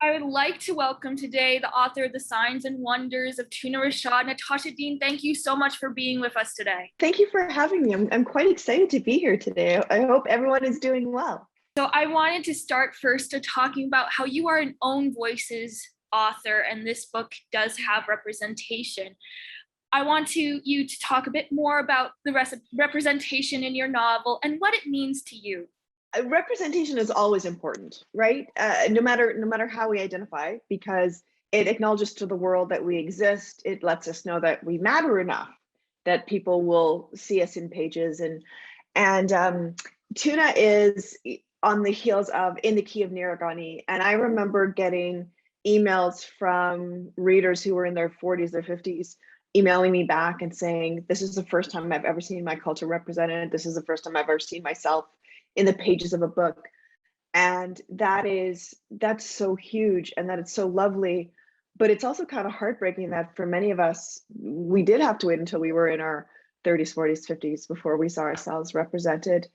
I would like to welcome today the author of The Signs and Wonders of Tuna Rashad, Natasha Deen. Thank you so much for being with us today. Thank you for having me. I'm quite excited to be here today. I hope everyone is doing well. So I wanted to start first to talking about how you are an own voices author, and this book does have representation. I want you to talk a bit more about the representation in your novel and what it means to you. Representation is always important, right? No matter how we identify, because it acknowledges to the world that we exist. It lets us know that we matter enough that people will see us in pages. And Tuna is on the heels of In the Key of Narragansett, and I remember getting emails from readers who were in their 40s or 50s emailing me back and saying, this is the first time I've ever seen my culture represented. This is the first time I've ever seen myself in the pages of a book. And that's so huge, and that it's so lovely. But it's also kind of heartbreaking that for many of us, we did have to wait until we were in our 30s, 40s, 50s before we saw ourselves represented.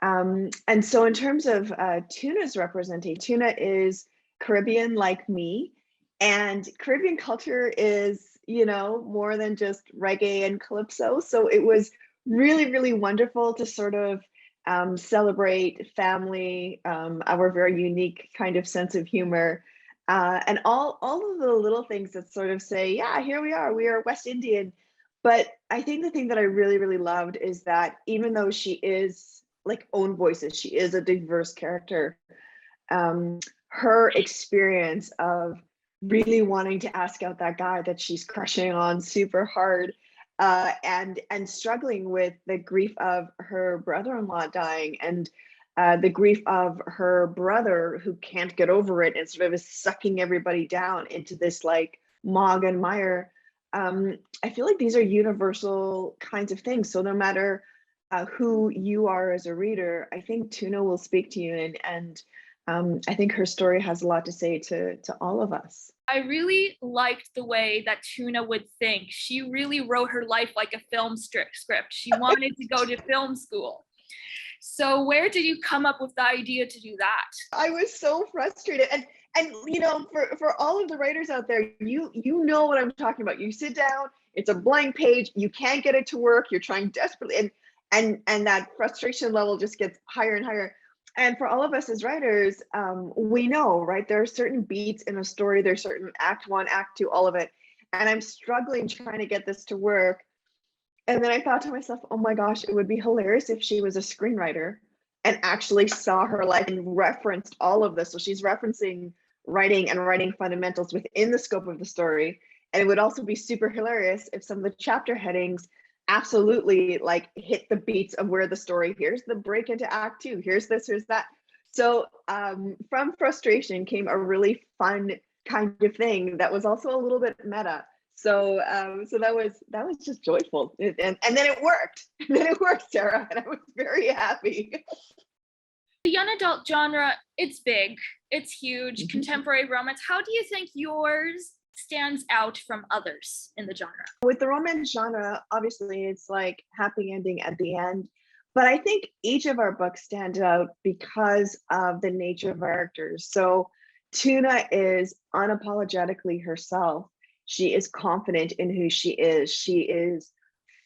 And so in terms of Tuna's representation, Tuna is Caribbean like me, and Caribbean culture is, more than just reggae and calypso. So it was really, really wonderful to sort of celebrate family, our very unique kind of sense of humor, and all of the little things that sort of say, yeah, here we are West Indian. But I think the thing that I really, really loved is that even though she is like own voices, she is a diverse character. Her experience of really wanting to ask out that guy that she's crushing on super hard, and struggling with the grief of her brother-in-law dying, and the grief of her brother who can't get over it and sort of is sucking everybody down into this like mog and mire. I feel like these are universal kinds of things. So no matter who you are as a reader, I think Tuna will speak to you, and I think her story has a lot to say to all of us. I really liked the way that Tuna would think. She really wrote her life like a film script. She wanted to go to film school. So where did you come up with the idea to do that? I was so frustrated. And for all of the writers out there, you know what I'm talking about. You sit down, it's a blank page, you can't get it to work, you're trying desperately, and that frustration level just gets higher and higher. And for all of us as writers, we know, right? There are certain beats in a story, there's certain act one, act two, all of it. And I'm struggling trying to get this to work. And then I thought to myself, oh my gosh, it would be hilarious if she was a screenwriter and actually saw her life and referenced all of this. So she's referencing writing and writing fundamentals within the scope of the story. And it would also be super hilarious if some of the chapter headings absolutely like hit the beats of where the story, here's the break into act two, here's this, here's that. So from frustration came a really fun kind of thing that was also a little bit meta. So that was just joyful, and then it worked. And then it worked, Sarah, and I was very happy. The young adult genre, it's big, it's huge, contemporary romance. How do you think yours stands out from others in the genre? With the romance genre, obviously it's like happy ending at the end, but I think each of our books stand out because of the nature of our characters. So Tuna is unapologetically herself. She is confident in who she is. She is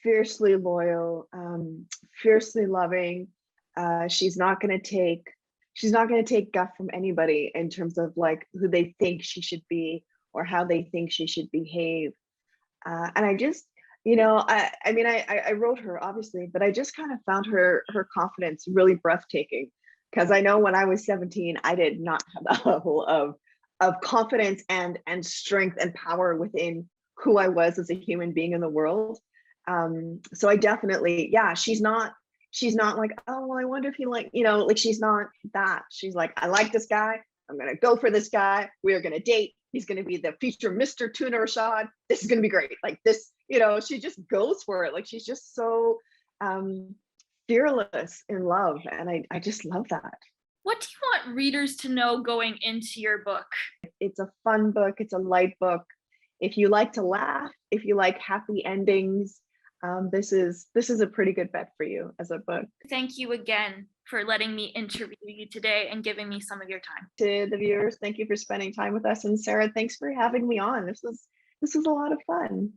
fiercely loyal, fiercely loving. She's not going to take guff from anybody in terms of like who they think she should be or how they think she should behave. And I just, I wrote her obviously, but I just kind of found her confidence really breathtaking, because I know when I was 17, I did not have that level of confidence and strength and power within who I was as a human being in the world. So I definitely, yeah, she's not like, oh, well, I wonder if he like, like she's not that. She's like, I like this guy. I'm going to go for this guy. We are going to date. He's going to be the future Mr. Tuna Rashad. This is going to be great. Like this, she just goes for it. Like she's just so fearless in love. And I just love that. What do you want readers to know going into your book? It's a fun book. It's a light book. If you like to laugh, if you like happy endings, this is a pretty good bet for you as a book. Thank you again. for letting me interview you today and giving me some of your time. To the viewers, thank you for spending time with us. And Sarah, thanks for having me on. This was a lot of fun.